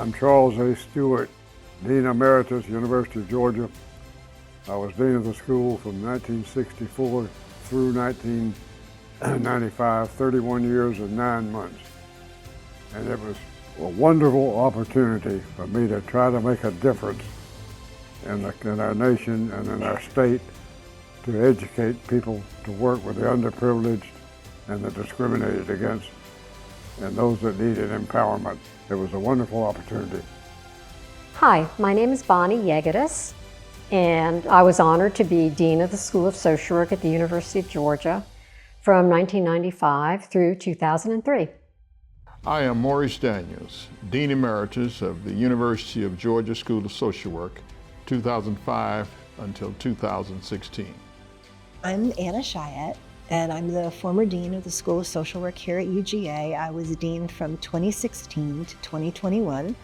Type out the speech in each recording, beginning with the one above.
I'm Charles A. Stewart, Dean Emeritus, University of Georgia. I was Dean of the school from 1964 through 1995, 31 years and 9 months. And it was a wonderful opportunity for me to try to make a difference in our nation and in our state, to educate people to work with the underprivileged and the discriminated against, and those that needed empowerment. It was a wonderful opportunity. Hi, my name is Bonnie Yegadis, and I was honored to be Dean of the School of Social Work at the University of Georgia from 1995 through 2003. I am Maurice Daniels, Dean Emeritus of the University of Georgia School of Social Work, 2005 until 2016. I'm Anna Chiat, and I'm the former Dean of the School of Social Work here at UGA. I was Dean from 2016 to 2021,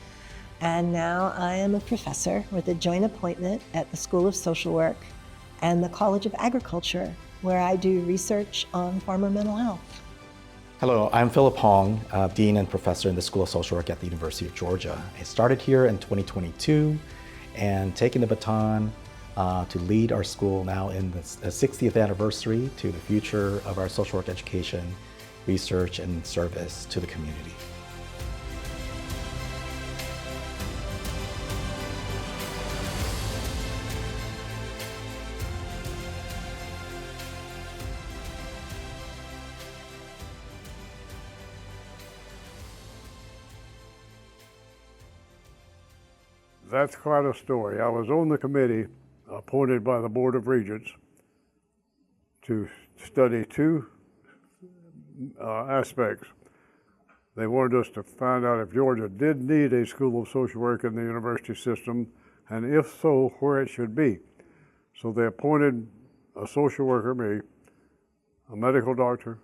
and now I am a professor with a joint appointment at the School of Social Work and the College of Agriculture, where I do research on farmer mental health. Hello, I'm Philip Hong, Dean and Professor in the School of Social Work at the University of Georgia. I started here in 2022 and taking the baton to lead our school now in the 60th anniversary to the future of our social work education, research, and service to the community. That's quite a story. I was on the committee appointed by the Board of Regents to study two aspects. They wanted us to find out if Georgia did need a School of Social Work in the university system, and if so, where it should be. So they appointed a social worker, me, a medical doctor,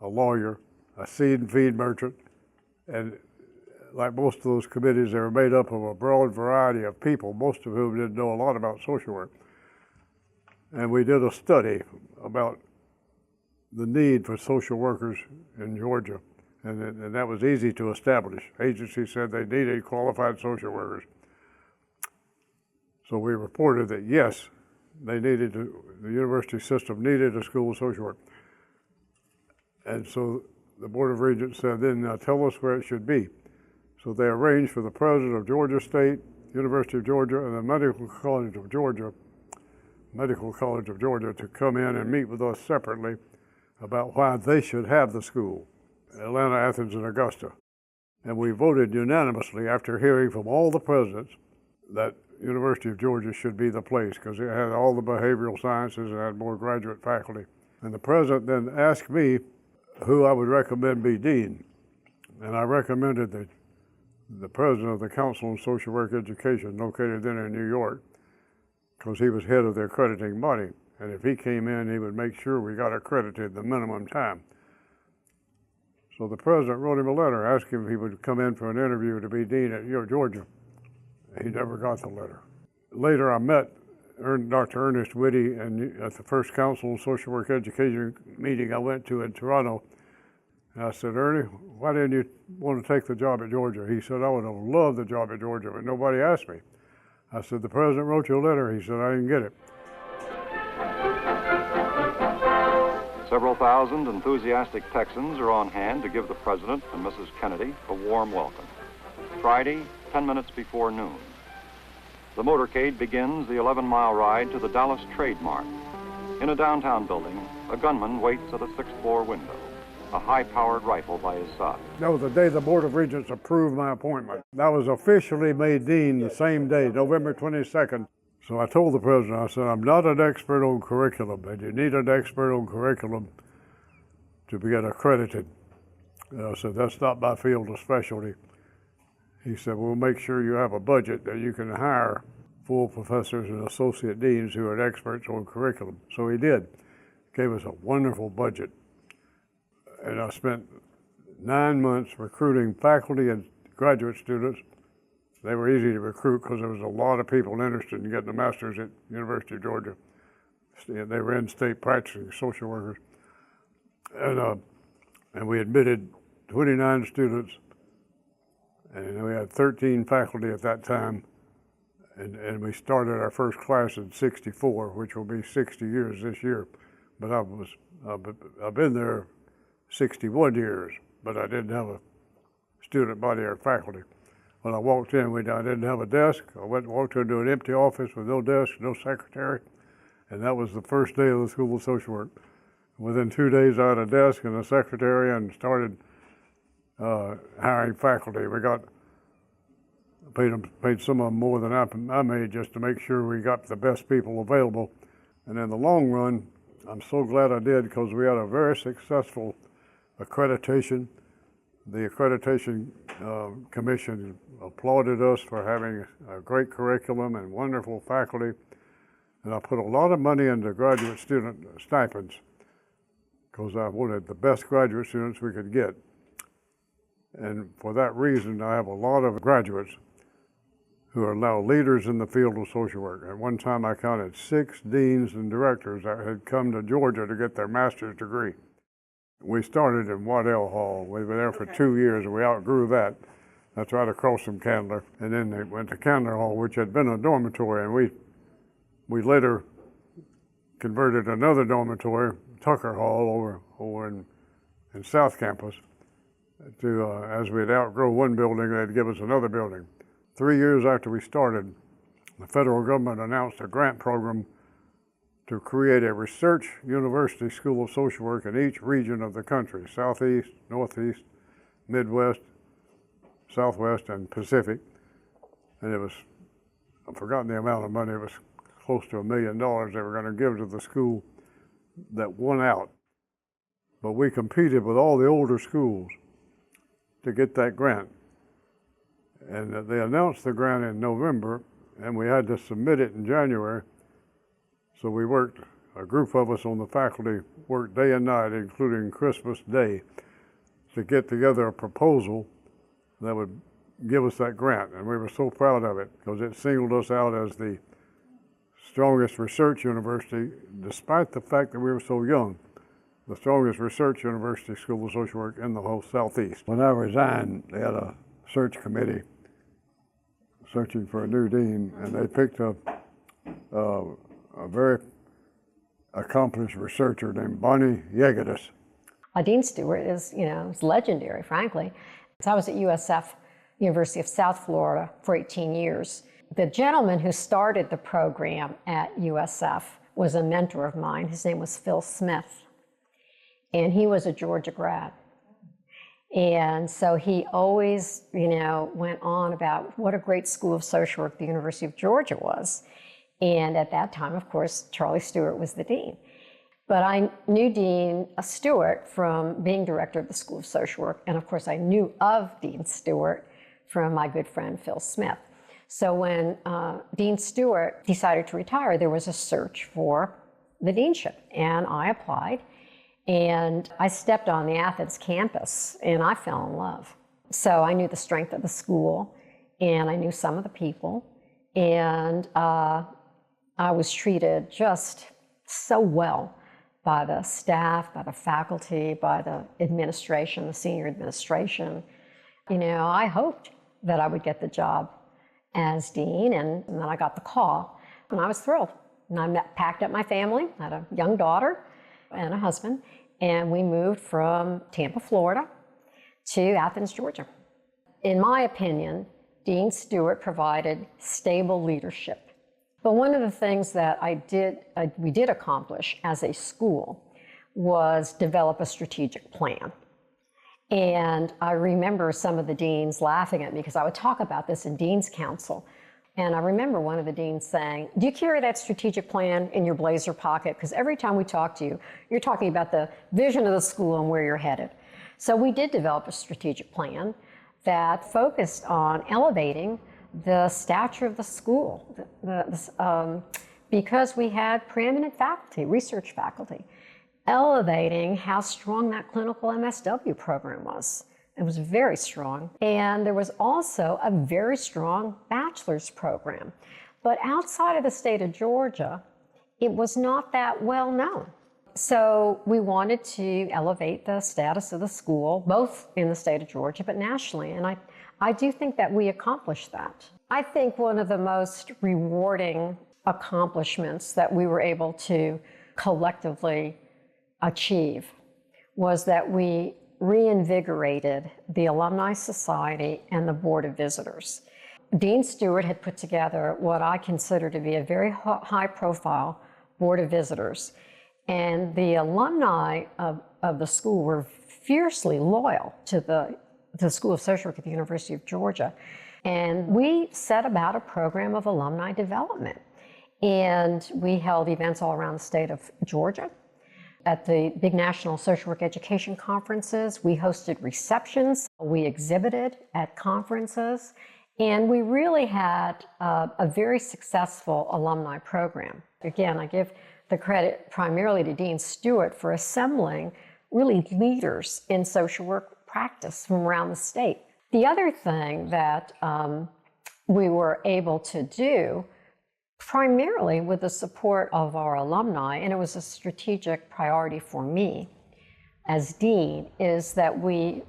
a lawyer, a seed and feed merchant, and like most of those committees, they were made up of a broad variety of people, most of whom didn't know a lot about social work. And we did a study about the need for social workers in Georgia, and that was easy to establish. Agencies said they needed qualified social workers. So we reported that yes, the university system needed a School of Social Work. And so the Board of Regents said, then now tell us where it should be. So they arranged for the president of Georgia State, University of Georgia, and the Medical College of Georgia to come in and meet with us separately about why they should have the school, Atlanta, Athens, and Augusta. And we voted unanimously after hearing from all the presidents that University of Georgia should be the place because it had all the behavioral sciences and had more graduate faculty. And the president then asked me who I would recommend be dean. And I recommended the president of the Council on Social Work Education, located then in New York, because he was head of the accrediting body. And if he came in, he would make sure we got accredited the minimum time. So the president wrote him a letter asking if he would come in for an interview to be dean at Georgia. He never got the letter. Later, I met Dr. Ernest Whitty at the first Council on Social Work Education meeting I went to in Toronto. And I said, Ernie, why didn't you want to take the job at Georgia? He said, I would have loved the job at Georgia, but nobody asked me. I said, the president wrote you a letter. He said, I didn't get it. Several thousand enthusiastic Texans are on hand to give the President and Mrs. Kennedy a warm welcome. Friday, 10 minutes before noon. The motorcade begins the 11-mile ride to the Dallas Trade Mart. In a downtown building, a gunman waits at a 6th floor window, a high-powered rifle by his side. That was the day the Board of Regents approved my appointment. I was officially made dean the same day, November 22nd. So I told the president, I said, I'm not an expert on curriculum, and you need an expert on curriculum to get accredited. And I said, that's not my field of specialty. He said, we'll make sure you have a budget that you can hire full professors and associate deans who are experts on curriculum. So he did. Gave us a wonderful budget. And I spent 9 months recruiting faculty and graduate students. They were easy to recruit because there was a lot of people interested in getting a master's at University of Georgia. They were in-state practicing social workers. And we admitted 29 students And we had 13 faculty at that time, and we started our first class in '64, which will be 60 years this year. But I've been there 61 years, but I didn't have a student body or faculty. When I walked in, I didn't have a desk. I walked into an empty office with no desk, no secretary, and that was the first day of the School of Social Work. Within 2 days, I had a desk and a secretary and started hiring faculty. We paid some of them more than I made just to make sure we got the best people available. And in the long run, I'm so glad I did, because we had a very successful accreditation. The accreditation commission applauded us for having a great curriculum and wonderful faculty. And I put a lot of money into graduate student stipends, because I wanted the best graduate students we could get. And for that reason, I have a lot of graduates who are now leaders in the field of social work. At one time, I counted 6 deans and directors that had come to Georgia to get their master's degree. We started in Waddell Hall. We were there for 2 years, and we outgrew that. That's right across from Candler. And then they went to Candler Hall, which had been a dormitory, and we later converted another dormitory, Tucker Hall, over in South Campus, to as we'd outgrow one building, they'd give us another building. 3 years after we started, the federal government announced a grant program to create a research university school of social work in each region of the country: Southeast, Northeast, Midwest, Southwest, and Pacific. And it was, I've forgotten the amount of money, it was close to $1 million they were going to give to the school that won out. But we competed with all the older schools to get that grant. And they announced the grant in November, and we had to submit it in January. So we worked, a group of us on the faculty worked day and night, including Christmas Day, to get together a proposal that would give us that grant. And we were so proud of it, because it singled us out as the strongest research university, despite the fact that we were so young, the strongest research university school of social work in the whole Southeast. When I resigned, they had a search committee searching for a new dean, and they picked up a very accomplished researcher named Bonnie Yegatis. Dean Stewart is legendary, frankly. So I was at USF, University of South Florida, for 18 years. The gentleman who started the program at USF was a mentor of mine. His name was Phil Smith, and he was a Georgia grad. And so he always, went on about what a great school of social work the University of Georgia was. And at that time, of course, Charlie Stewart was the dean. But I knew Dean Stewart from being director of the School of Social Work. And of course, I knew of Dean Stewart from my good friend, Phil Smith. So when Dean Stewart decided to retire, there was a search for the deanship. And I applied. And I stepped on the Athens campus, and I fell in love. So I knew the strength of the school, and I knew some of the people. And I was treated just so well by the staff, by the faculty, by the administration, the senior administration. I hoped that I would get the job as dean, and then I got the call, and I was thrilled. And I packed up my family. I had a young daughter and a husband, and we moved from Tampa, Florida, to Athens, Georgia. In my opinion, Dean Stewart provided stable leadership. But one of the things that we did accomplish as a school was develop a strategic plan. And I remember some of the deans laughing at me, because I would talk about this in Dean's Council. And I remember one of the deans saying, "Do you carry that strategic plan in your blazer pocket? Because every time we talk to you, you're talking about the vision of the school and where you're headed." So we did develop a strategic plan that focused on elevating the stature of the school, because we had preeminent faculty, research faculty, elevating how strong that clinical MSW program was. It was very strong. And there was also a very strong bachelor's program. But outside of the state of Georgia, it was not that well known. So we wanted to elevate the status of the school, both in the state of Georgia, but nationally. And I do think that we accomplished that. I think one of the most rewarding accomplishments that we were able to collectively achieve was that we reinvigorated the Alumni Society and the Board of Visitors. Dean Stewart had put together what I consider to be a very high-profile Board of Visitors, and the alumni of the school were fiercely loyal to the School of Social Work at the University of Georgia. And we set about a program of alumni development. And we held events all around the state of Georgia. At the big national social work education conferences, we hosted receptions, we exhibited at conferences, and we really had a very successful alumni program. Again, I give the credit primarily to Dean Stewart for assembling really leaders in social work practice from around the state. The other thing that we were able to do, primarily with the support of our alumni, and it was a strategic priority for me as dean, is that we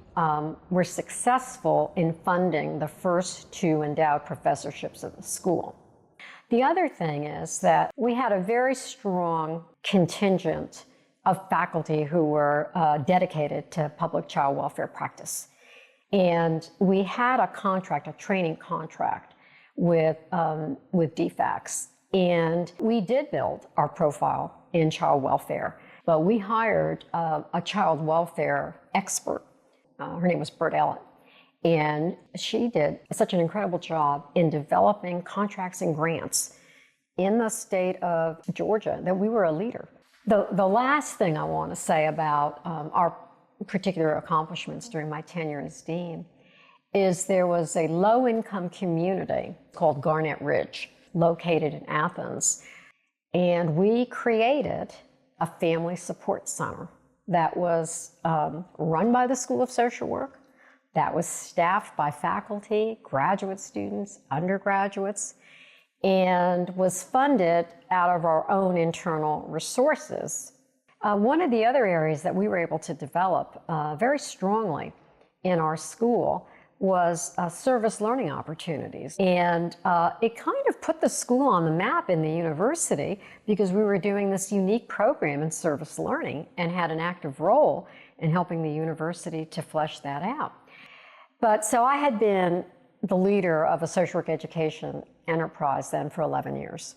were successful in funding the first 2 endowed professorships of the school. The other thing is that we had a very strong contingent of faculty who were dedicated to public child welfare practice. And we had a contract, a training contract with DFACS. And we did build our profile in child welfare, but we hired a child welfare expert. Her name was Bert Ellett. And she did such an incredible job in developing contracts and grants in the state of Georgia that we were a leader. The last thing I want to say about our particular accomplishments during my tenure as dean is there was a low-income community called Garnet Ridge located in Athens, and we created a family support center that was run by the School of Social Work, that was staffed by faculty, graduate students, undergraduates, and was funded out of our own internal resources. One of the other areas that we were able to develop very strongly in our school was service learning opportunities. And it kind of put the school on the map in the university because we were doing this unique program in service learning and had an active role in helping the university to flesh that out. But so I had been the leader of a social work education enterprise then for 11 years.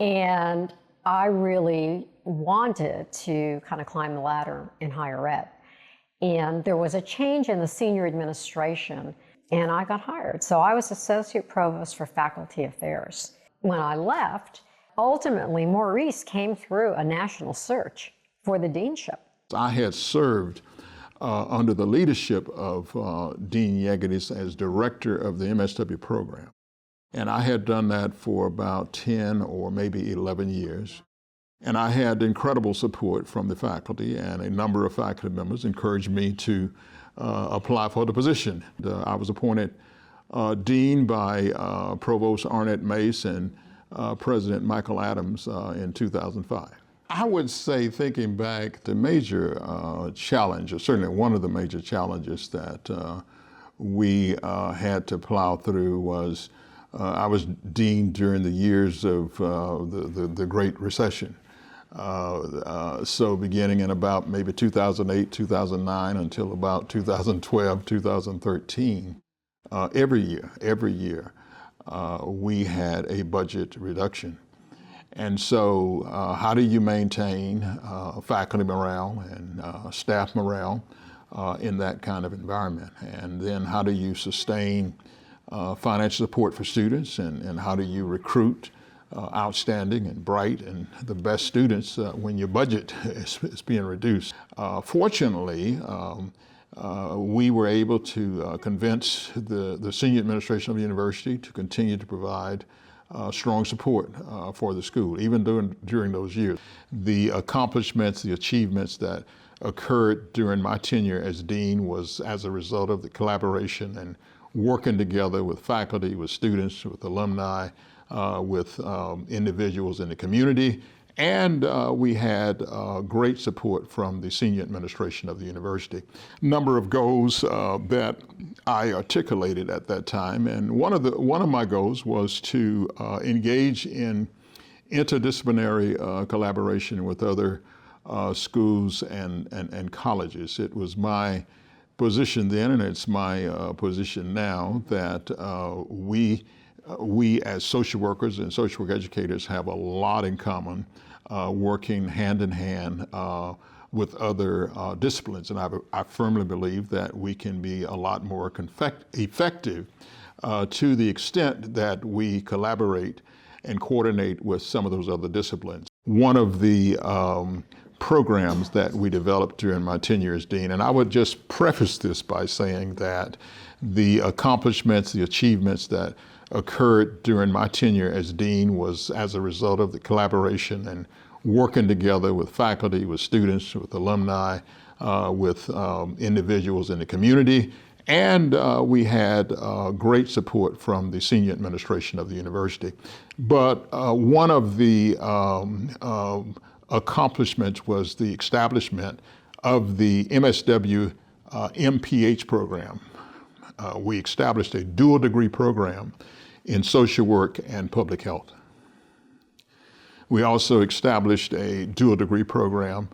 And I really wanted to kind of climb the ladder in higher ed. And there was a change in the senior administration, and I got hired. So I was Associate Provost for Faculty Affairs. When I left, ultimately Maurice came through a national search for the deanship. I had served under the leadership of Dean Yegitis as director of the MSW program. And I had done that for about 10 or maybe 11 years. And I had incredible support from the faculty, and a number of faculty members encouraged me to apply for the position. I was appointed dean by Provost Arnett Mace and President Michael Adams in 2005. I would say, thinking back, the major challenge, or certainly one of the major challenges that we had to plow through was I was dean during the years of the Great Recession. So beginning in about maybe 2008, 2009 until about 2012, 2013, every year, we had a budget reduction. And so how do you maintain faculty morale and staff morale in that kind of environment? And then how do you sustain financial support for students, and how do you recruit outstanding and bright and the best students when your budget is being reduced? Fortunately, we were able to convince the senior administration of the university to continue to provide strong support for the school, even during those years. The accomplishments, the achievements that occurred during my tenure as dean was as a result of the collaboration and working together with faculty, with students, with alumni, with individuals in the community, And we had great support from the senior administration of the university. Number of goals that I articulated at that time, and one of my goals was to engage in interdisciplinary collaboration with other schools and colleges. It was my position then, and it's my position now, that we as social workers and social work educators have a lot in common, working hand in hand with other disciplines. And I firmly believe that we can be a lot more effective to the extent that we collaborate and coordinate with some of those other disciplines. One of the programs that we developed during my tenure as dean, and I would just preface this by saying that the accomplishments, the achievements that occurred during my tenure as dean was as a result of the collaboration and working together with faculty, with students, with alumni, with individuals in the community. And we had great support from the senior administration of the university. But one of the accomplishments was the establishment of the MSW MPH program. We established a dual degree program in social work and public health. We also established a dual degree program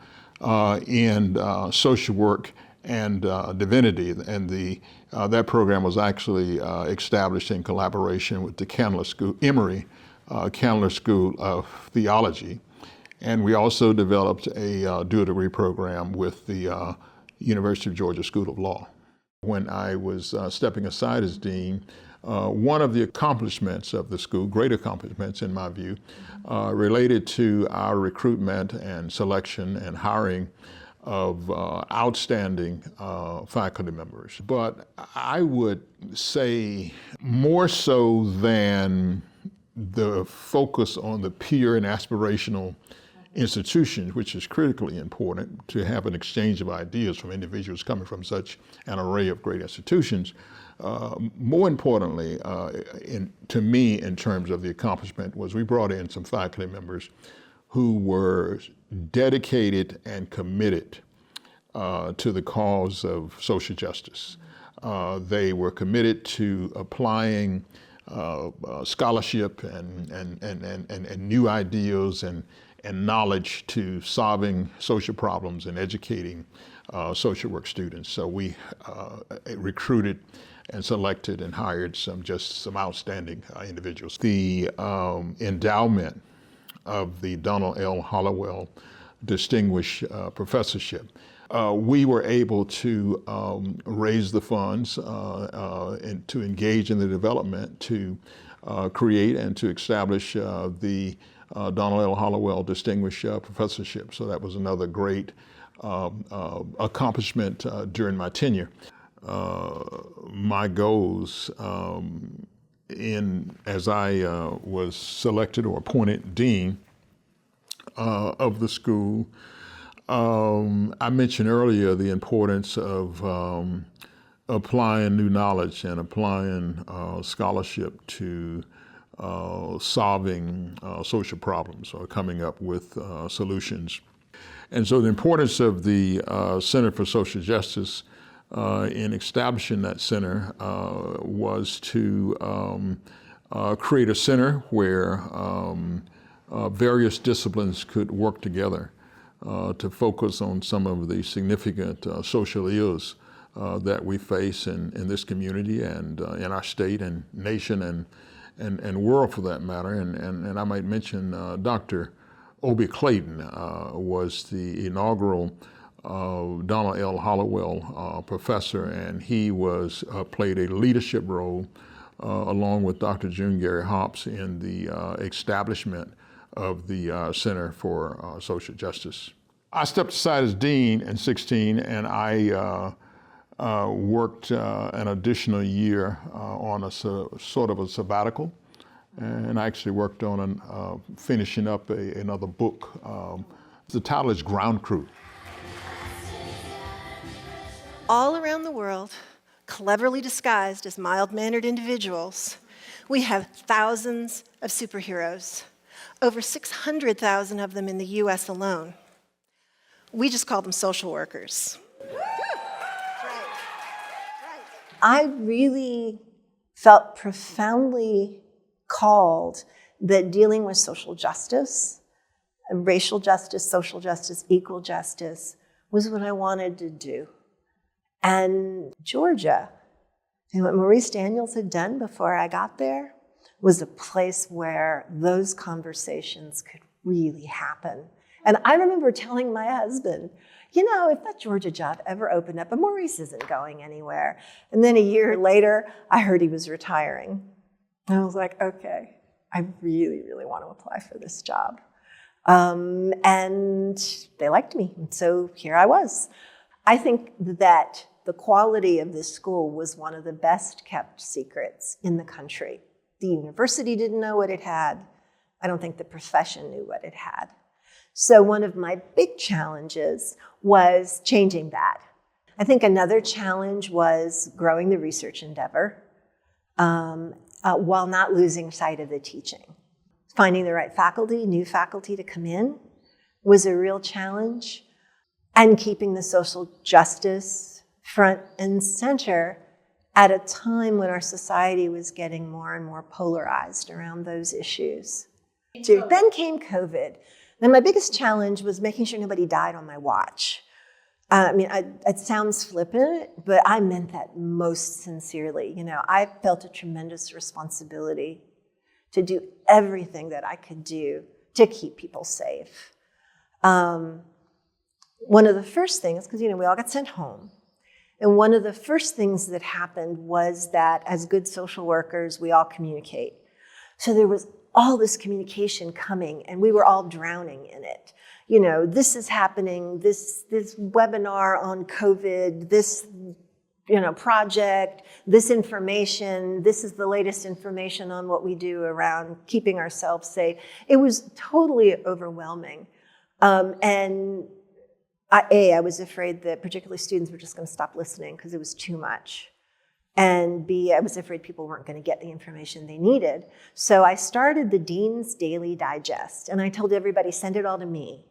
in social work and divinity, and that program was actually established in collaboration with the Candler School, Emory Candler School of Theology. And we also developed a dual degree program with the University of Georgia School of Law. When I was stepping aside as dean, one of the accomplishments of the school, great accomplishments in my view, related to our recruitment and selection and hiring of outstanding faculty members. But I would say more so than the focus on the peer and aspirational institutions, which is critically important to have an exchange of ideas from individuals coming from such an array of great institutions. More importantly, to me, in terms of the accomplishment, was we brought in some faculty members who were dedicated and committed to the cause of social justice. They were committed to applying scholarship and new ideas and knowledge to solving social problems and educating social work students. So we recruited and selected and hired some outstanding individuals. The endowment of the Donald L. Hollowell Distinguished Professorship. We were able to raise the funds and to engage in the development to create and to establish the Donald L. Hollowell Distinguished Professorship. So that was another great accomplishment during my tenure. My goals as I was selected or appointed dean of the school, I mentioned earlier the importance of applying new knowledge and applying scholarship to solving social problems or coming up with solutions. And so the importance of the Center for Social Justice in establishing that center was to create a center where various disciplines could work together to focus on some of the significant social ills that we face in this community and in our state and nation and world, for that matter. And I might mention Dr. Obie Clayton was the inaugural Donald L. Hollowell professor, and he played a leadership role along with Dr. June Gary Hops in the establishment of the Center for Social Justice. I stepped aside as dean in 2016, and I worked an additional year on a sort of a sabbatical, and I actually worked on finishing up another book. The title is Ground Crew. All around the world, cleverly disguised as mild-mannered individuals, we have thousands of superheroes. over 600,000 of them in the US alone. We just call them social workers. I really felt profoundly called that dealing with social justice, racial justice, social justice, equal justice, was what I wanted to do. And Georgia, and what Maurice Daniels had done before I got there, was a place where those conversations could really happen. And I remember telling my husband, you know, if that Georgia job ever opened up, and Maurice isn't going anywhere. And then a year later, I heard he was retiring. And I was like, okay, I really, really want to apply for this job. And they liked me, and so here I was. I think that the quality of this school was one of the best kept secrets in the country. The university didn't know what it had. I don't think the profession knew what it had. So one of my big challenges was changing that. I think another challenge was growing the research endeavor while not losing sight of the teaching. Finding the right faculty, new faculty to come in, was a real challenge. And keeping the social justice front and center at a time when our society was getting more and more polarized around those issues. Then came COVID. Then my biggest challenge was making sure nobody died on my watch. It sounds flippant, but I meant that most sincerely. You know, I felt a tremendous responsibility to do everything that I could do to keep people safe. One of the first things, because, you know, we all got sent home. And one of the first things that happened was that as good social workers, we all communicate. So there was all this communication coming, and we were all drowning in it. You know, this is happening, this webinar on COVID, this, you know, project, this information, this is the latest information on what we do around keeping ourselves safe. It was totally overwhelming. And I was afraid that particularly students were just going to stop listening because it was too much. And B, I was afraid people weren't going to get the information they needed. So I started the Dean's Daily Digest, and I told everybody, send it all to me.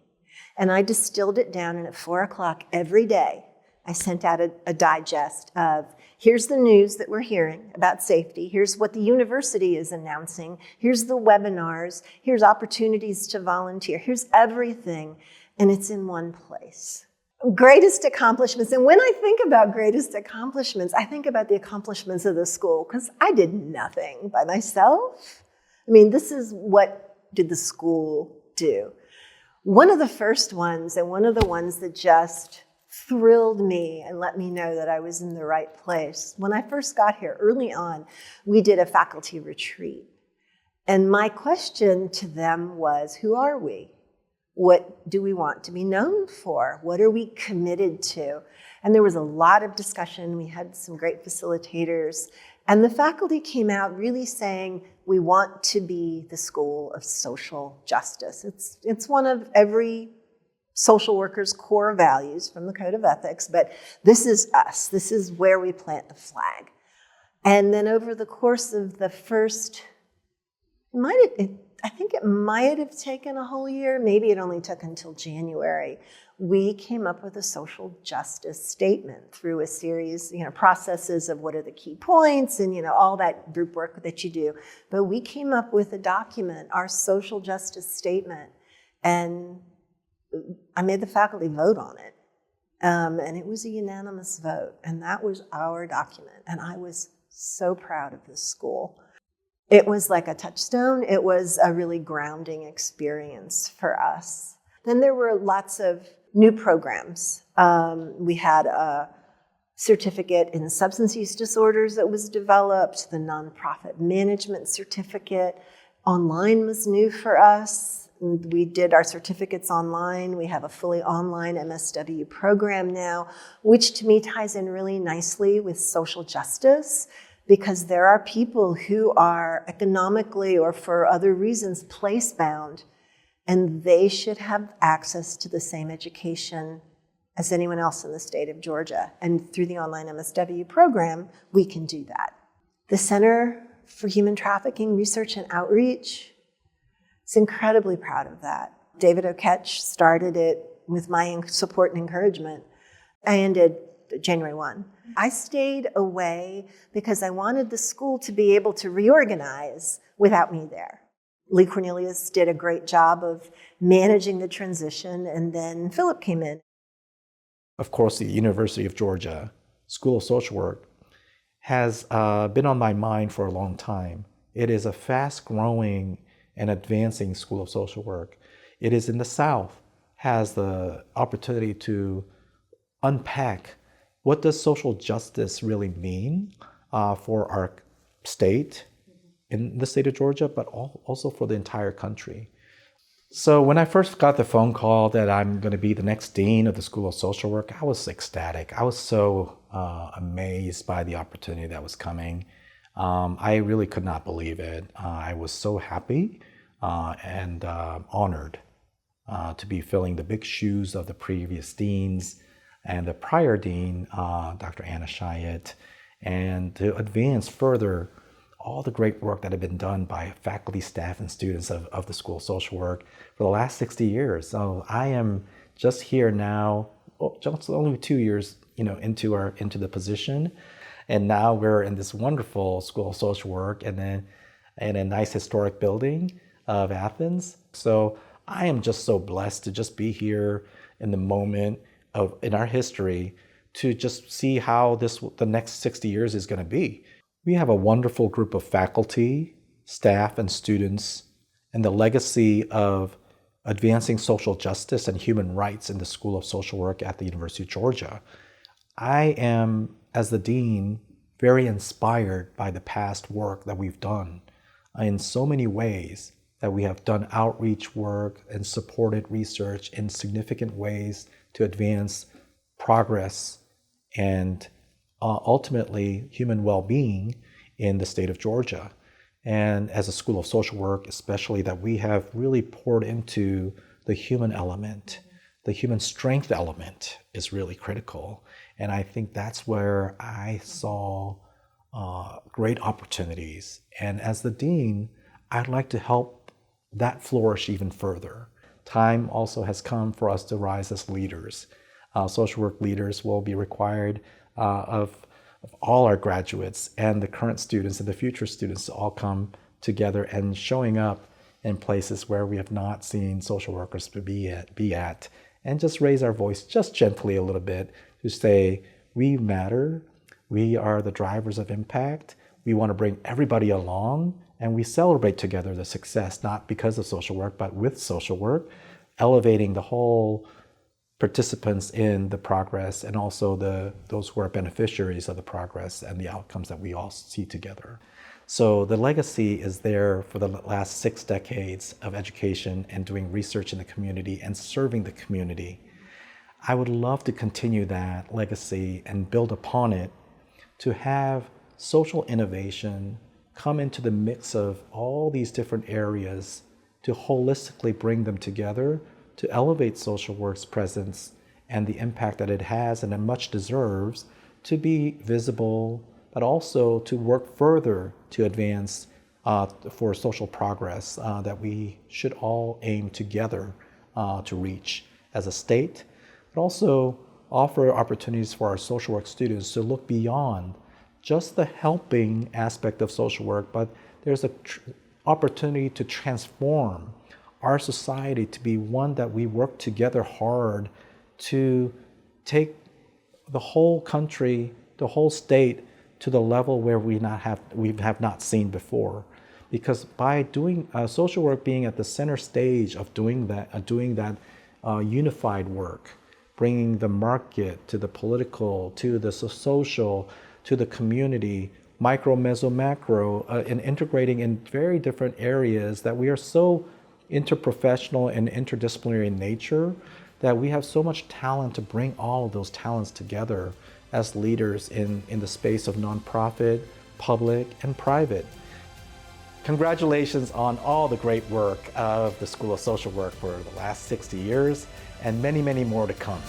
And I distilled it down, and at 4 o'clock every day, I sent out a digest of, here's the news that we're hearing about safety, here's what the university is announcing, here's the webinars, here's opportunities to volunteer, here's everything, and it's in one place. Greatest accomplishments, and when I think about greatest accomplishments, I think about the accomplishments of the school, because I did nothing by myself. I mean, this is what did the school do. One of the first ones, and one of the ones that just thrilled me and let me know that I was in the right place. When I first got here, early on, we did a faculty retreat. And my question to them was, who are we? What do we want to be known for? What are we committed to? And there was a lot of discussion. We had some great facilitators. And the faculty came out really saying, we want to be the school of social justice. It's one of every social worker's core values from the Code of Ethics, but this is us. This is where we plant the flag. And then over the course of the first, I think it might have taken a whole year, maybe it only took until January, we came up with a social justice statement through a series, processes of what are the key points and, all that group work that you do. But we came up with a document, our social justice statement, and I made the faculty vote on it. And it was a unanimous vote, and that was our document. And I was so proud of this school. It was like a touchstone. It was a really grounding experience for us. Then there were lots of new programs. We had a certificate in substance use disorders that was developed, the nonprofit management certificate. Online was new for us. We did our certificates online. We have a fully online MSW program now, which to me ties in really nicely with social justice, because there are people who are economically or for other reasons place-bound, and they should have access to the same education as anyone else in the state of Georgia. And through the online MSW program, we can do that. The Center for Human Trafficking Research and Outreach, was incredibly proud of that. David O'Ketch started it with my support and encouragement. I ended January 1. I stayed away because I wanted the school to be able to reorganize without me there. Lee Cornelius did a great job of managing the transition, and then Philip came in. Of course, the University of Georgia School of Social Work has been on my mind for a long time. It is a fast-growing and advancing School of Social Work. It is in the South, has the opportunity to unpack what does social justice really mean for our state, in the state of Georgia, but also for the entire country. So when I first got the phone call that I'm going to be the next dean of the School of Social Work, I was ecstatic. I was so amazed by the opportunity that was coming. I really could not believe it. I was so happy and honored to be filling the big shoes of the previous deans and the prior dean, Dr. Anna Chiat, and to advance further all the great work that had been done by faculty, staff, and students of the School of Social Work for the last 60 years. So I am just here now, just only 2 years, into the position, and now we're in this wonderful School of Social Work and then in a nice historic building of Athens. So I am just so blessed to just be here in the moment in our history to just see how the next 60 years is going to be. We have a wonderful group of faculty, staff, and students, and the legacy of advancing social justice and human rights in the School of Social Work at the University of Georgia. I am, as the dean, very inspired by the past work that we've done in so many ways, that we have done outreach work and supported research in significant ways to advance progress and ultimately human well-being in the state of Georgia. And as a School of Social Work, especially, that we have really poured into the human element. The human strength element is really critical. And I think that's where I saw great opportunities. And as the dean, I'd like to help that flourish even further. Time also has come for us to rise as leaders. Social work leaders will be required of all our graduates and the current students and the future students to all come together and showing up in places where we have not seen social workers be at, and just raise our voice just gently a little bit to say, we matter, we are the drivers of impact, we want to bring everybody along, and we celebrate together the success, not because of social work, but with social work, elevating the whole participants in the progress and also those who are beneficiaries of the progress and the outcomes that we all see together. So the legacy is there for the last 6 decades of education and doing research in the community and serving the community. I would love to continue that legacy and build upon it to have social innovation come into the mix of all these different areas to holistically bring them together to elevate social work's presence and the impact that it has and it much deserves to be visible, but also to work further to advance for social progress that we should all aim together to reach as a state, but also offer opportunities for our social work students to look beyond just the helping aspect of social work, but there's an opportunity to transform our society to be one that we work together hard to take the whole country, the whole state, to the level where we have not seen before. Because by doing social work being at the center stage of doing that unified work, bringing the market to the political, to the social, to the community, micro, meso, macro, and integrating in very different areas that we are so interprofessional and interdisciplinary in nature that we have so much talent to bring all of those talents together as leaders in the space of nonprofit, public, and private. Congratulations on all the great work of the School of Social Work for the last 60 years and many, many more to come.